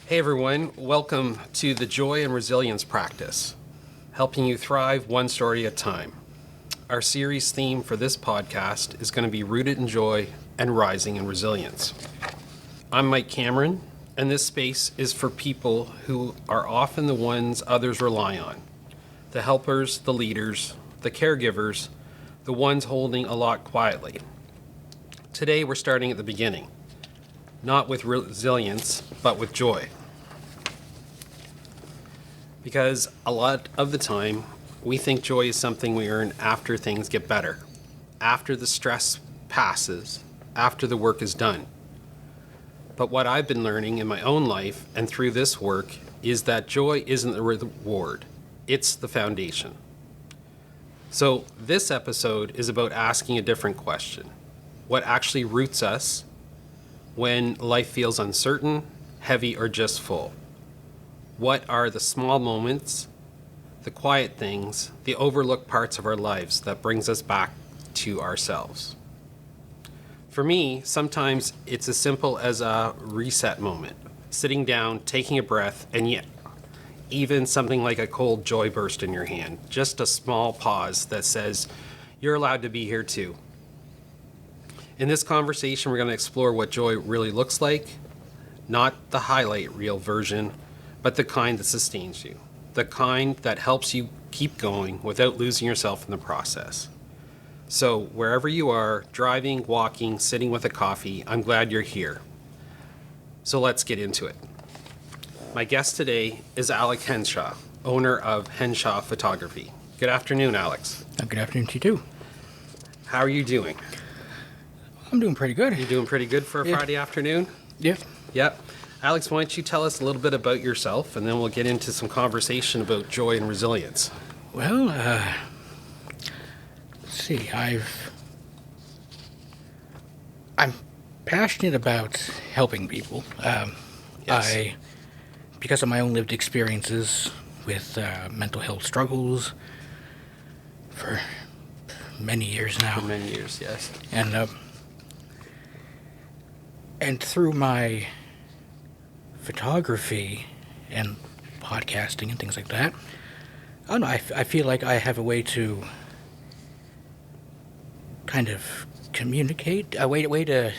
Hey everyone, welcome to the Joy and Resilience Practice, helping you thrive one story at a time. Our series theme for this podcast is going to be Rooted in Joy and Rising in Resilience. I'm Mike Cameron, and this space is for people who are often the ones others rely on. The helpers, the leaders, the caregivers, the ones holding a lot quietly. Today we're starting at the beginning. Not with resilience, but with joy. Because a lot of the time, we think joy is something we earn after things get better, after the stress passes, after the work is done. But what I've been learning in my own life and through this work is that joy isn't the reward, it's the foundation. So this episode is about asking a different question. What actually roots us when life feels uncertain, heavy, or just full? What are the small moments, the quiet things, the overlooked parts of our lives that brings us back to ourselves? For me, sometimes it's as simple as a reset moment, sitting down, taking a breath, and yet even something like a cold joy burst in your hand, just a small pause that says, you're allowed to be here too. In this conversation, we're going to explore what joy really looks like, not the highlight reel version, but the kind that sustains you, the kind that helps you keep going without losing yourself in the process. So wherever you are, driving, walking, sitting with a coffee, I'm glad you're here. So let's get into it. My guest today is Alex Henshaw, owner of Henshaw Photography. Good afternoon, Alex. Good afternoon to you too. How are you doing? I'm doing pretty good. You doing pretty good for a Friday afternoon? Yeah. Yep. Alex, why don't you tell us a little bit about yourself, and then we'll get into some conversation about joy and resilience. Well, let's see. I'm passionate about helping people. Yes. Because of my own lived experiences with mental health struggles for many years now. For many years, yes. And through my photography and podcasting and things like that, I don't know, I feel like I have a way to kind of communicate, a way to,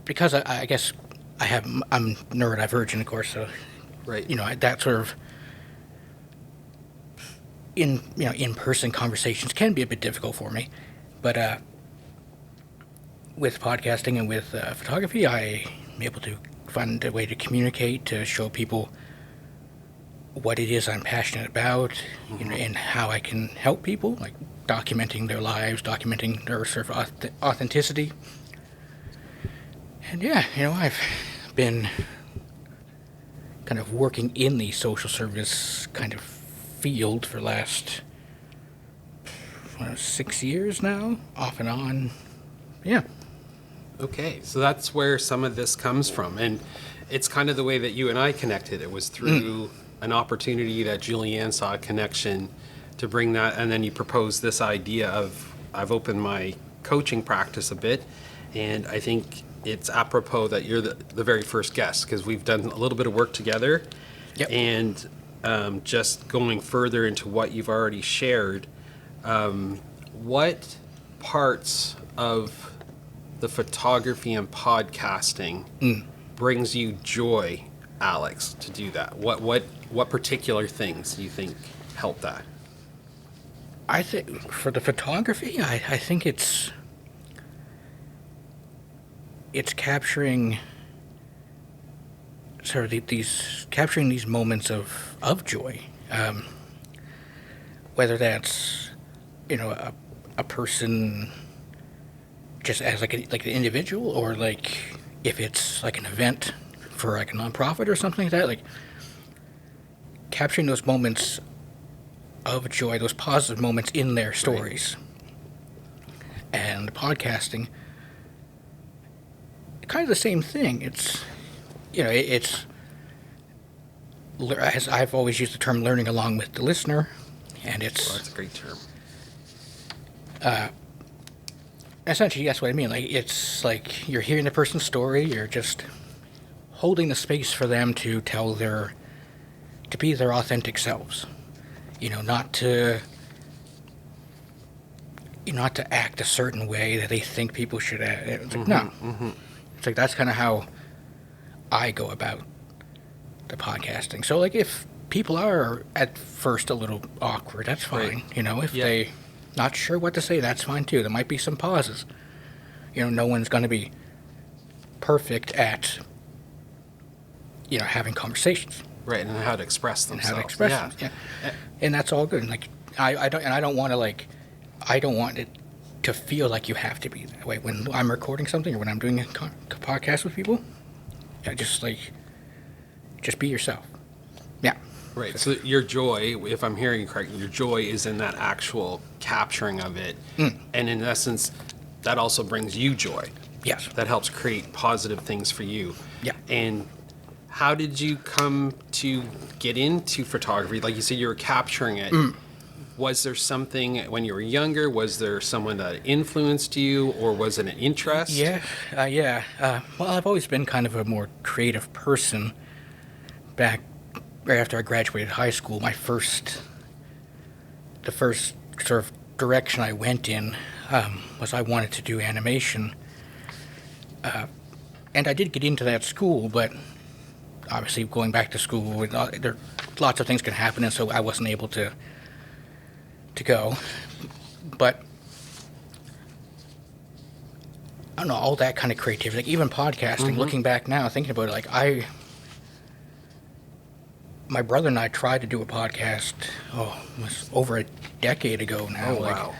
because I guess I'm neurodivergent, of course, so, Right. That sort of in-person conversations can be a bit difficult for me, but with podcasting and with photography, I'm able to find a way to communicate, to show people what it is I'm passionate about, and how I can help people, like documenting their lives, documenting their sort of authenticity. And I've been kind of working in the social service kind of field for the last 6 years now, off and on. Yeah. Okay, so that's where some of this comes from, and it's kind of the way that you and I connected. It was through an opportunity that Julianne saw a connection to bring that, and then you proposed this idea of, I've opened my coaching practice a bit, and I think it's apropos that you're the very first guest, because we've done a little bit of work together. Yep. And just going further into what you've already shared, what parts of the photography and podcasting brings you joy, Alex, to do that? What particular things do you think help that? I think for the photography, I think it's capturing sort of capturing these moments of joy, whether that's a person just as like an individual, or like if it's like an event for like a nonprofit or something like that, like capturing those moments of joy, those positive moments in their stories. Right. And podcasting, kind of the same thing. It's as I've always used the term, learning along with the listener, and it's... Well, that's a great term. Essentially, that's what I mean. Like, it's like you're hearing the person's story, you're just holding the space for them to be their authentic selves. Not to act a certain way that they think people should act. It's like, no. It's like, that's kind of how I go about the podcasting. So, like, if people are at first a little awkward, that's fine. Right. If they not sure what to say, that's fine too. There might be some pauses. No one's going to be perfect at, having conversations. Right, and how to express themselves. And how to express them, yeah. And that's all good. Like, I don't want it to feel like you have to be that way. When I'm recording something or when I'm doing a podcast with people, just be yourself. Yeah. Right, so your joy, if I'm hearing you correctly, your joy is in that actual capturing of it. And in essence, that also brings you joy. Yes. That helps create positive things for you. Yeah. And how did you come to get into photography? Like you said, you were capturing it. Was there something when you were younger? Was there someone that influenced you, or was it an interest? Yeah. Well, I've always been kind of a more creative person. Back right after I graduated high school, the first sort of direction I went in was I wanted to do animation. And I did get into that school, but obviously going back to school, there lots of things can happen, and so I wasn't able to go. But I don't know, all that kind of creativity, like even podcasting, looking back now, thinking about it, like my brother and I tried to do a podcast, it was over a decade ago now. Oh, wow.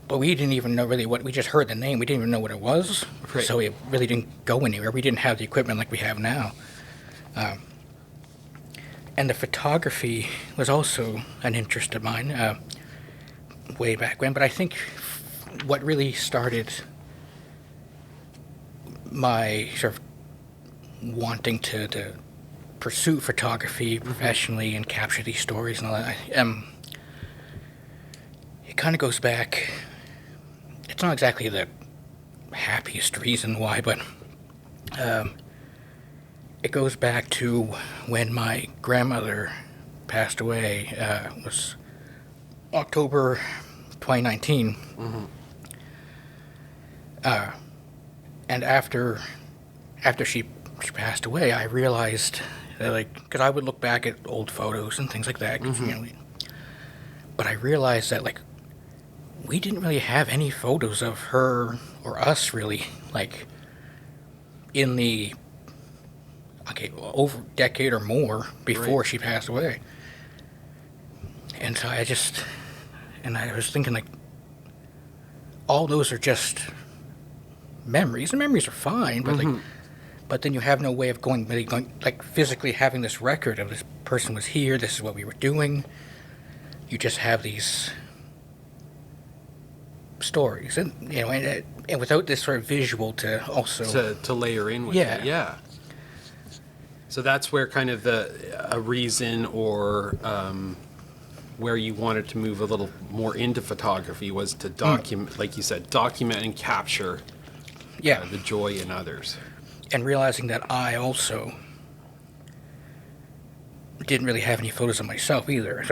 But we didn't even know really we just heard the name, we didn't even know what it was. Right. So it really didn't go anywhere. We didn't have the equipment like we have now. And the photography was also an interest of mine way back when. But I think what really started my sort of wanting to pursue photography professionally and capture these stories and all that, it kind of goes back. It's not exactly the happiest reason why, but it goes back to when my grandmother passed away. It was October 2019. And after she passed away, I realized that, because I would look back at old photos and things like that, but I realized that, we didn't really have any photos of her or us, really, in the, over a decade or more before she passed away. And so I was thinking, all those are just memories, and memories are fine, but but then you have no way of going physically having this record of this person was here, this is what we were doing. You just have these stories, and and without this sort of visual to also to layer in with it. Yeah. So that's where kind of a reason or where you wanted to move a little more into photography was to document, like you said, document and capture the joy in others. And realizing that I also didn't really have any photos of myself either.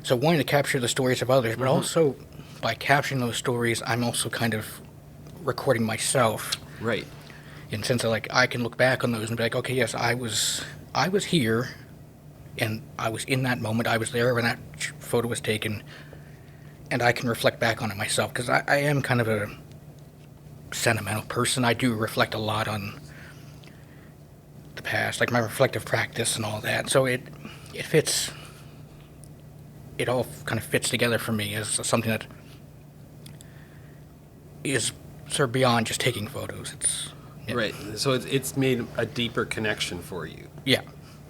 So wanting to capture the stories of others, but also by capturing those stories, I'm also kind of recording myself. Right. In the sense of I can look back on those and be like, okay, yes, I was here, and I was in that moment. I was there when that photo was taken, and I can reflect back on it myself, because I am kind of a sentimental person. I do reflect a lot on the past, my reflective practice and all that. So it fits. It all kind of fits together for me as something that is sort of beyond just taking photos. It's right. So it's made a deeper connection for you. Yeah.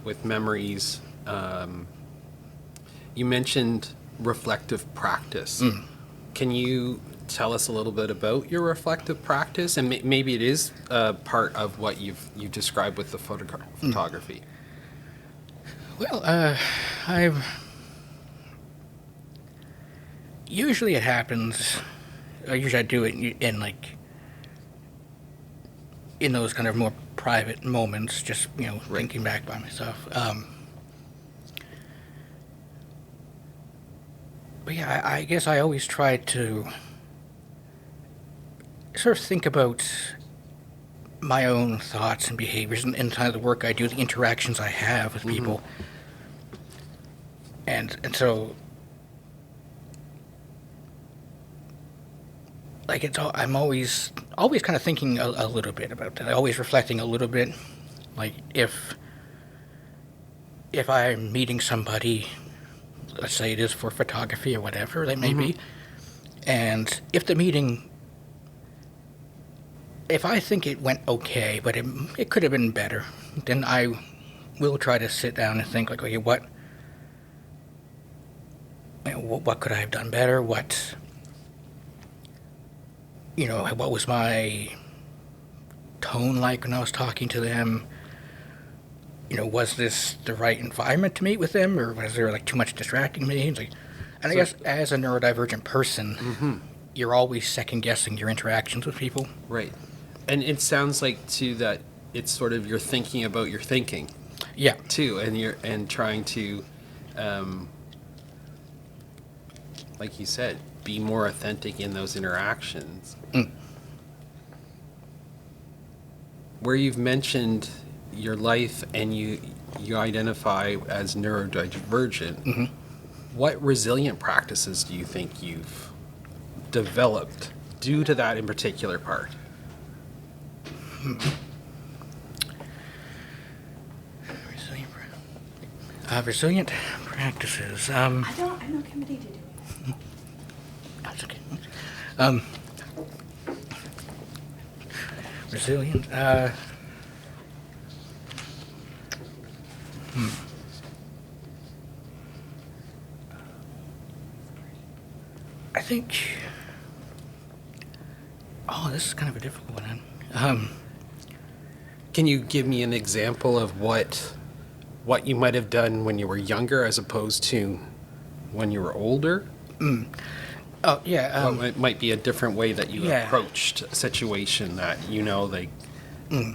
With memories. You mentioned reflective practice. Can you tell us a little bit about your reflective practice, and maybe it is part of what you've described with the photography? Well, usually it happens. Usually I do it in those kind of more private moments, just, Right. thinking back by myself. But yeah, I guess I always try to sort of think about my own thoughts and behaviors and kind of the work I do, the interactions I have with people. And so, like, I'm always kind of thinking a little bit about that. Always reflecting a little bit, like if I'm meeting somebody, let's say it is for photography or whatever that may be, and if the meeting, if I think it went okay, but it could have been better, then I will try to sit down and think, like, okay, what could I have done better? What was my tone like when I was talking to them? Was this the right environment to meet with them, or was there like too much distracting me? And I guess as a neurodivergent person, you're always second guessing your interactions with people. Right. And it sounds like too that it's sort of you're thinking about your thinking Yeah. too, and trying to, like you said, be more authentic in those interactions. Where you've mentioned your life and you identify as neurodivergent, what resilient practices do you think you've developed due to that in particular part? Resilient practices. I'm not committed to do it. That's okay. Resilient. I think. Oh, this is kind of a difficult one. Can you give me an example of what you might have done when you were younger as opposed to when you were older? Oh, yeah. What might be a different way that you yeah. approached a situation that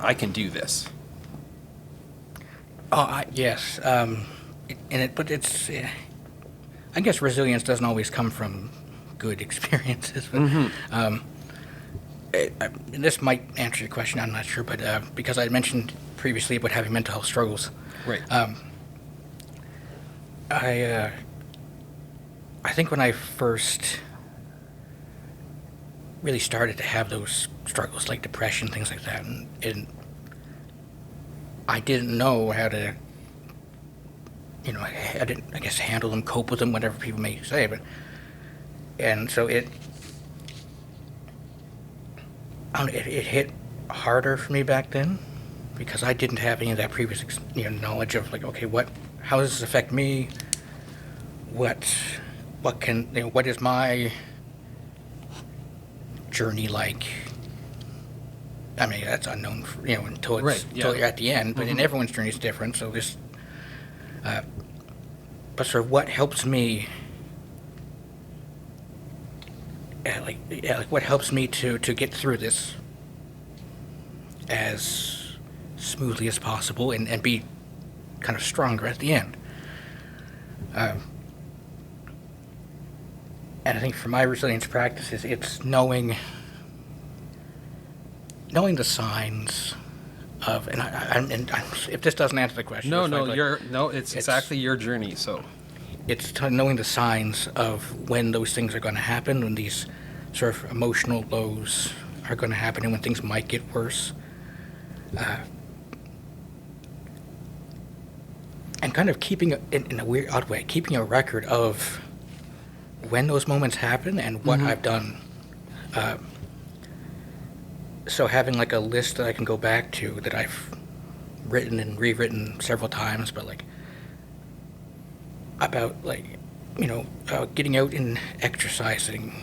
I can do this? Yes. But it's. I guess resilience doesn't always come from good experiences. But, and this might answer your question. I'm not sure, but because I mentioned previously about having mental health struggles, Right. I think when I first really started to have those struggles, like depression, things like that, and I didn't know how to, I didn't, I guess, handle them, cope with them, whatever people may say, and so it hit harder for me back then because I didn't have any of that previous knowledge of, like, okay, how does this affect me? What is my journey like? I mean, that's unknown, until it's Right, yeah. until you're at the end. But in everyone's journey is different. So this, but sort of what helps me, what helps me to get through this as smoothly as possible and be kind of stronger at the end. And I think for my resilience practices, it's knowing the signs of, and if this doesn't answer the question, It's exactly your journey. So it's knowing the signs of when those things are going to happen, when these sort of emotional lows are going to happen, and when things might get worse. And kind of keeping, in a weird, odd way, keeping a record of when those moments happen and what I've done. So having like a list that I can go back to that I've written and rewritten several times, but like about getting out and exercising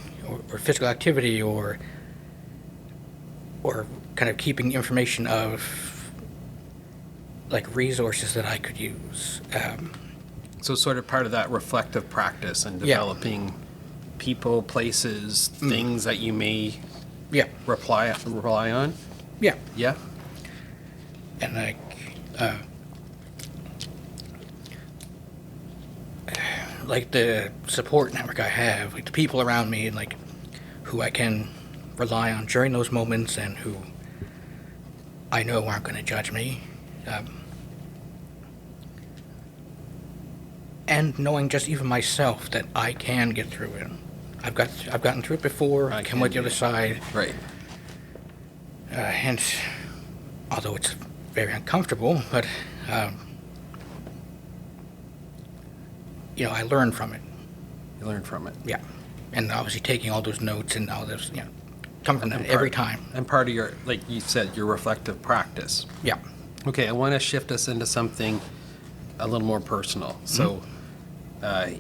or physical activity or kind of keeping information of like resources that I could use. So sort of part of that reflective practice and developing people, places, things that you may rely on. Yeah. Yeah. and like the support network I have, like the people around me, and like who I can rely on during those moments, and who I know aren't going to judge me. And knowing just even myself that I can get through it. I've gotten through it before. I come out the other side. Right. And although it's very uncomfortable, but I learn from it. You learn from it. Yeah, and obviously taking all those notes and all this, come from that every time. And part of your, like you said, your reflective practice. Yeah. Okay, I want to shift us into something a little more personal. So,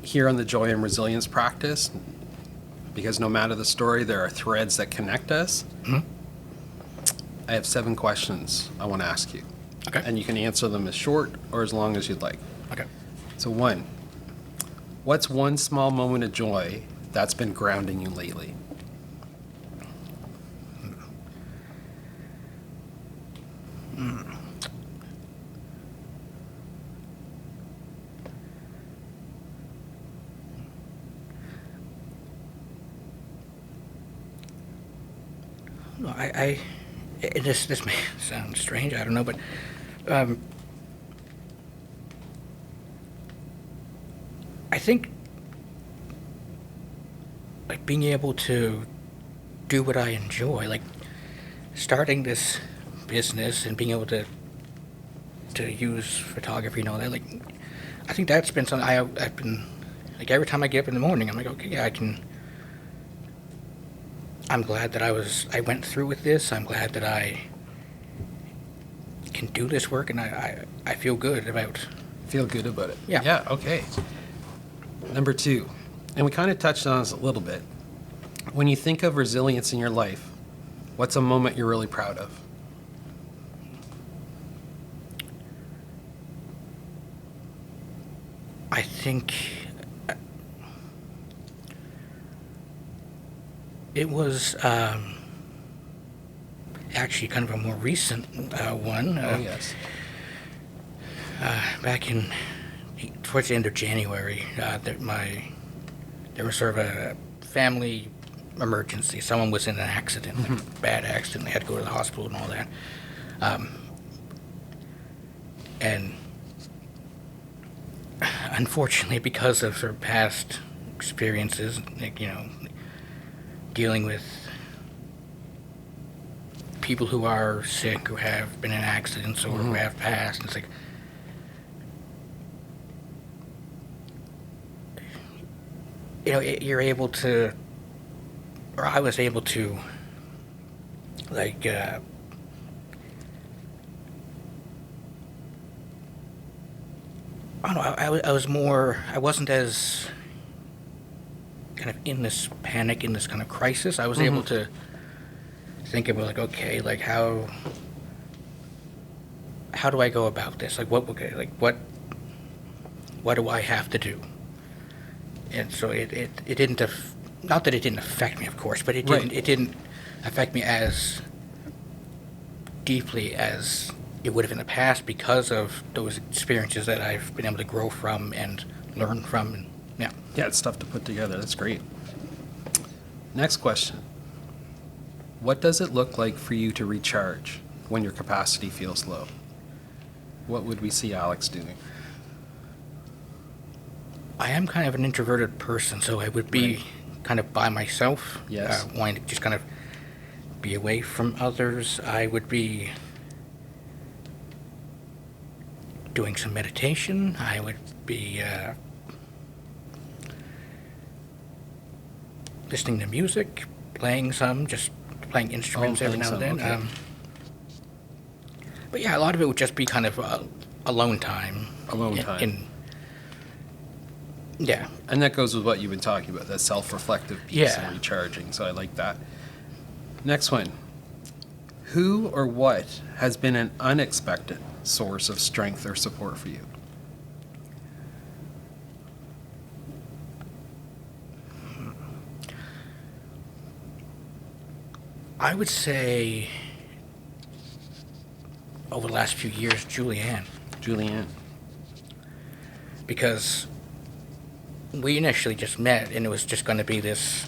here on the Joy and Resilience practice, because no matter the story, there are threads that connect us. I have 7 questions I want to ask you. Okay. And you can answer them as short or as long as you'd like. Okay. So 1, what's one small moment of joy that's been grounding you lately? No, this may sound strange, I don't know, but I think like being able to do what I enjoy, like starting this business and being able to use photography and all that, like I think that's been something I've been like every time I get up in the morning, I'm like, okay, yeah, I'm glad that I went through with this. I'm glad that I can do this work, and I feel good about. Feel good about it. Yeah. Yeah, okay. Number 2, and we kind of touched on this a little bit. When you think of resilience in your life, what's a moment you're really proud of? I think it was actually kind of a more recent one. Yes. Back towards the end of January, there was sort of a family emergency. Someone was in an accident, like a bad accident. They had to go to the hospital and all that. And unfortunately, because of sort of past experiences, like, dealing with people who are sick, who have been in accidents, or who have passed, it's like, you're able to, or I was able to, like, I don't know, I wasn't as kind of in this panic, in this kind of crisis. I was able to think about, like, okay, like, how do I go about this? Like, what do I have to do? And so it didn't, not that it didn't affect me, of course, but it didn't affect me as deeply as it would have in the past, because of those experiences that I've been able to grow from and learn from. And Yeah, it's stuff to put together. That's great. Next question. What does it look like for you to recharge when your capacity feels low? What would we see Alex doing? I am kind of an introverted person, so I would be kind of by myself, Yes. wanting to just kind of be away from others. I would be doing some meditation. I would be listening to music, just playing instruments every now and then. Okay. But yeah, a lot of it would just be kind of alone time. Alone time. Yeah. And that goes with what you've been talking about, that self-reflective piece Yeah. and recharging. So I like that. Next one. Who or what has been an unexpected source of strength or support for you? I would say over the last few years, Julianne. Julianne. Because we initially just met, and it was just going to be this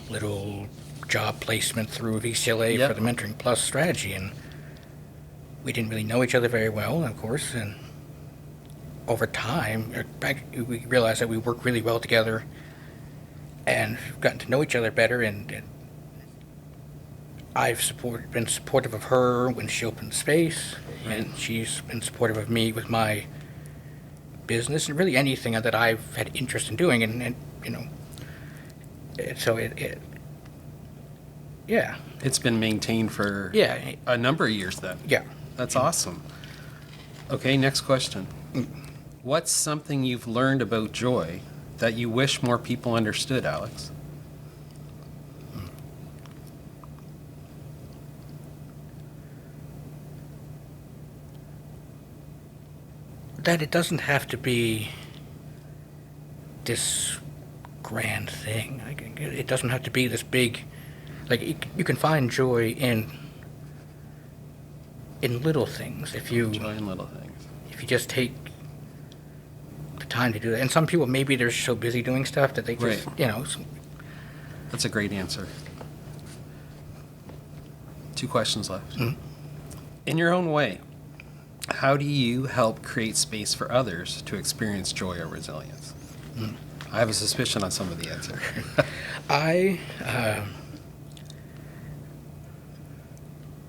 little job placement through VCLA Yep. for the Mentoring Plus strategy, and we didn't really know each other very well, of course, and over time, we realized that we work really well together, and gotten to know each other better, and I've been supportive of her when she opened space, and she's been supportive of me with my business, and really anything that I've had interest in doing, and you know, so yeah. It's been maintained for Yeah. a number of years then. Yeah. That's awesome. Okay, next question. What's something you've learned about joy that you wish more people understood, Alex? That it doesn't have to be this grand thing. Like, it doesn't have to be this big. Like, you can find joy in little things if you Joy in little things. if you just take the time to do that. And some people, maybe they're so busy doing stuff that they just Right. you know. That's a great answer. 2 questions left. In your own way, how do you help create space for others to experience joy or resilience? I have a suspicion on some of the answer. I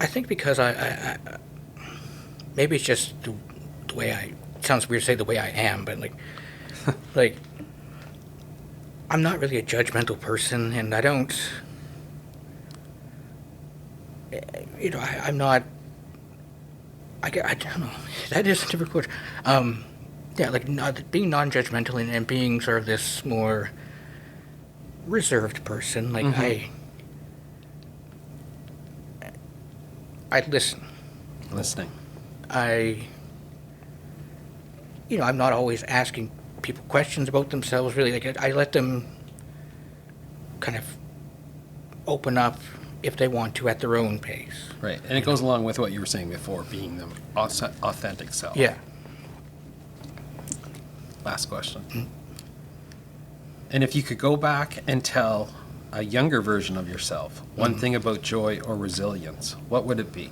think because I maybe it's just the way it sounds weird to say the way I am, but like I'm not really a judgmental person, and I don't, you know, I'm not, I don't know, that is a difficult word. Yeah, like being non-judgmental and being sort of this more reserved person, like I listen. Listening. You know, I'm not always asking people questions about themselves, really. Like, I let them kind of open up if they want to at their own pace. Right. And it goes along with what you were saying before, being the authentic self. Yeah. Last question. And if you could go back and tell a younger version of yourself one thing about joy or resilience, what would it be?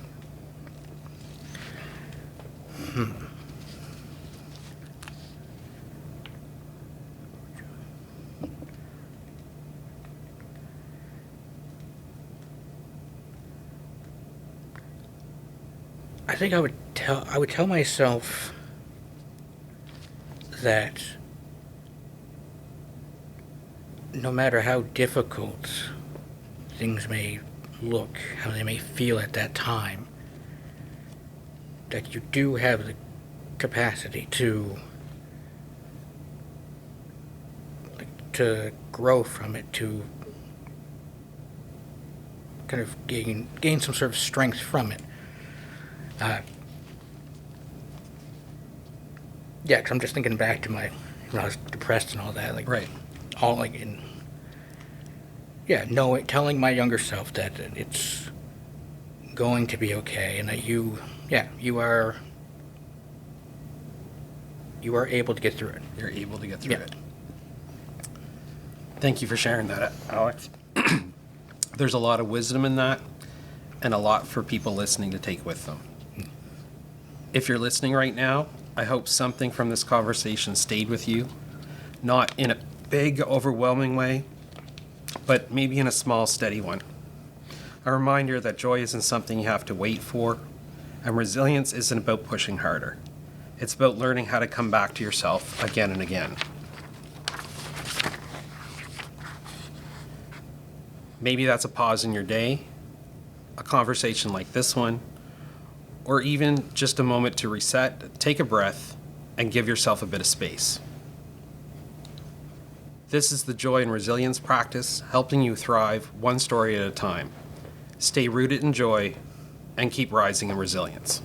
I think I would tell myself that no matter how difficult things may look, how they may feel at that time, that you do have the capacity to grow from it, to kind of gain some sort of strength from it. Yeah, 'cause I'm just thinking back to when I was depressed and all that, like Right. all like in, telling my younger self that it's going to be okay, and that you are able to get through it. You're able to get through Yeah. it. Thank you for sharing that, Alex. There's a lot of wisdom in that, and a lot for people listening to take with them. If you're listening right now, I hope something from this conversation stayed with you, not in a big, overwhelming way, but maybe in a small, steady one. A reminder that joy isn't something you have to wait for, and resilience isn't about pushing harder. It's about learning how to come back to yourself again and again. Maybe that's a pause in your day, a conversation like this one, or even just a moment to reset, take a breath, and give yourself a bit of space. This is the Joy and Resilience Practice, helping you thrive one story at a time. Stay rooted in joy and keep rising in resilience.